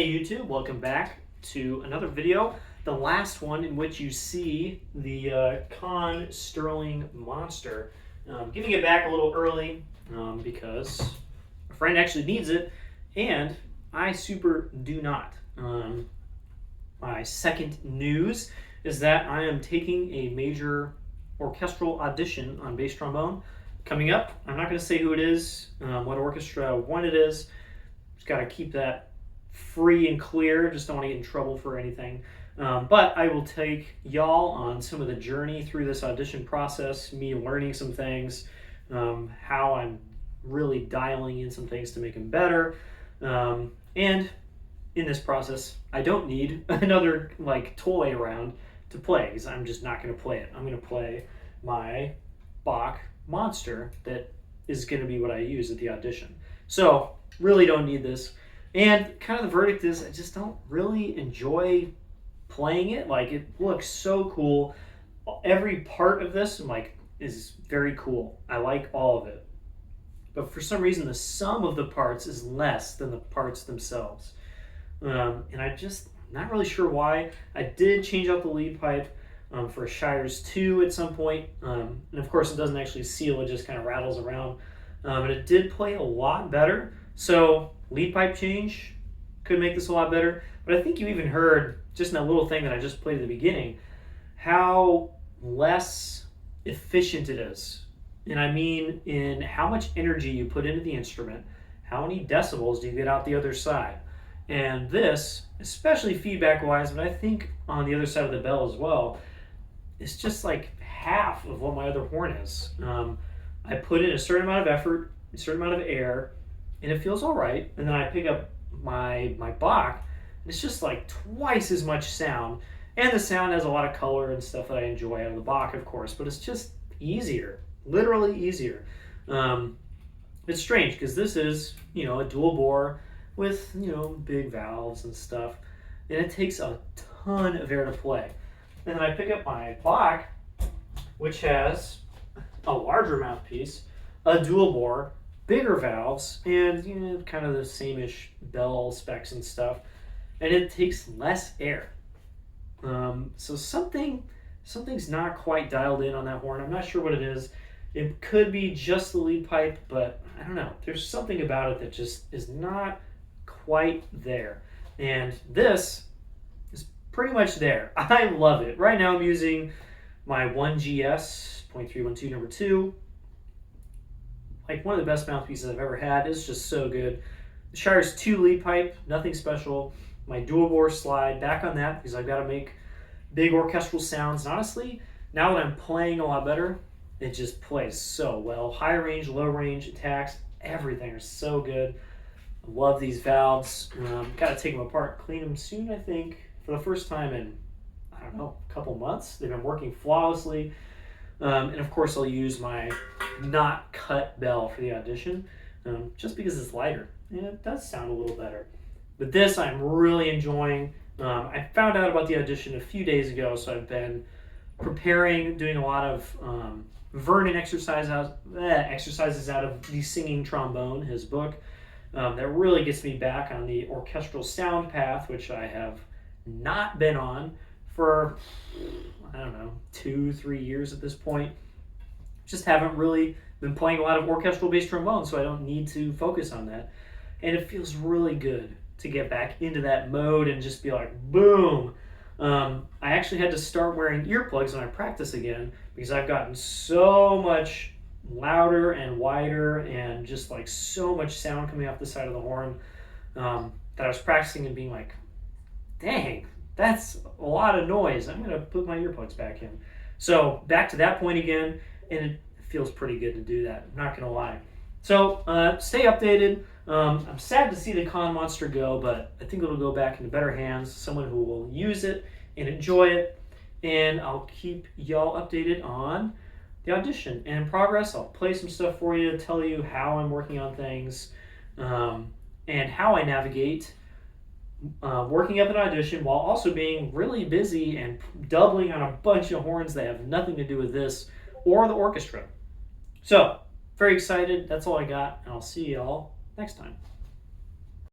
Hey YouTube, welcome back to another video. The last one in which you see the Conn Sterling Monster. Giving it back a little early because a friend actually needs it and I super do not. My second news is that I am taking a major orchestral audition on bass trombone coming up. I'm not going to say who it is, what orchestra, when it is. Just got to keep that free and clear, just don't want to get in trouble for anything. But I will take y'all on some of the journey through this audition process, me learning some things, how I'm really dialing in some things to make them better. And in this process, I don't need another toy around to play because I'm just not going to play it. I'm going to play my Bach Monster that is going to be what I use at the audition. So really don't need this. And kind of the verdict is I just don't really enjoy playing it. It looks so cool. Every part of this is very cool. I like all of it. But for some reason the sum of the parts is less than the parts themselves. And I'm not really sure why. I did change out the lead pipe for a Shires 2 at some point. And of course it doesn't actually seal, it just kind of rattles around. And it did play a lot better. So lead pipe change could make this a lot better, but I think you even heard just in that little thing that I just played at the beginning how less efficient it is. And I mean in how much energy you put into the instrument, how many decibels do you get out the other side. And this, especially feedback wise, but I think on the other side of the bell as well, is just like half of what my other horn is. I put in a certain amount of effort, a certain amount of air, and it feels all right. And then I pick up my Bach, and it's just like twice as much sound. And the sound has a lot of color and stuff that I enjoy out of the Bach, of course, but it's just easier, literally easier. It's strange because this is, a dual bore with, big valves and stuff, and it takes a ton of air to play. And then I pick up my Bach, which has a larger mouthpiece, a dual bore, bigger valves, and kind of the same-ish bell specs and stuff, and it takes less air. So something's not quite dialed in on that horn. I'm not sure what it is. It could be just the lead pipe, but I don't know. There's something about it that just is not quite there. And this is pretty much there. I love it. Right now I'm using my 1GS 0.312 number 2. One of the best mouthpieces I've ever had. It's just so good. The Shires 2 lead pipe, nothing special. My dual bore slide, back on that because I've got to make big orchestral sounds. And honestly, now that I'm playing a lot better, it just plays so well. High range, low range, attacks, everything are so good. I love these valves. Got to take them apart, clean them soon, I think, for the first time in, I don't know, a couple months. They've been working flawlessly. And of course I'll use my not cut bell for the audition, just because it's lighter and it does sound a little better. But this I'm really enjoying. I found out about the audition a few days ago, so I've been preparing, doing a lot of Vernon exercises out of the Singing Trombone, his book. That really gets me back on the orchestral sound path, which I have not been on for, I don't know, 2-3 years at this point. Just haven't really been playing a lot of orchestral bass trombone, so I don't need to focus on that. And it feels really good to get back into that mode and just be like, boom. I actually had to start wearing earplugs when I practice again because I've gotten so much louder and wider and just so much sound coming off the side of the horn that I was practicing and being like, dang, that's a lot of noise. I'm going to put my earplugs back in. So back to that point again, and it feels pretty good to do that. I'm not going to lie. So stay updated. I'm sad to see the Conn Monster go, but I think it'll go back into better hands, someone who will use it and enjoy it. And I'll keep y'all updated on the audition. And in progress, I'll play some stuff for you, tell you how I'm working on things, and how I navigate working up an audition while also being really busy and doubling on a bunch of horns that have nothing to do with this or the orchestra. So, very excited. That's all I got, and I'll see y'all next time.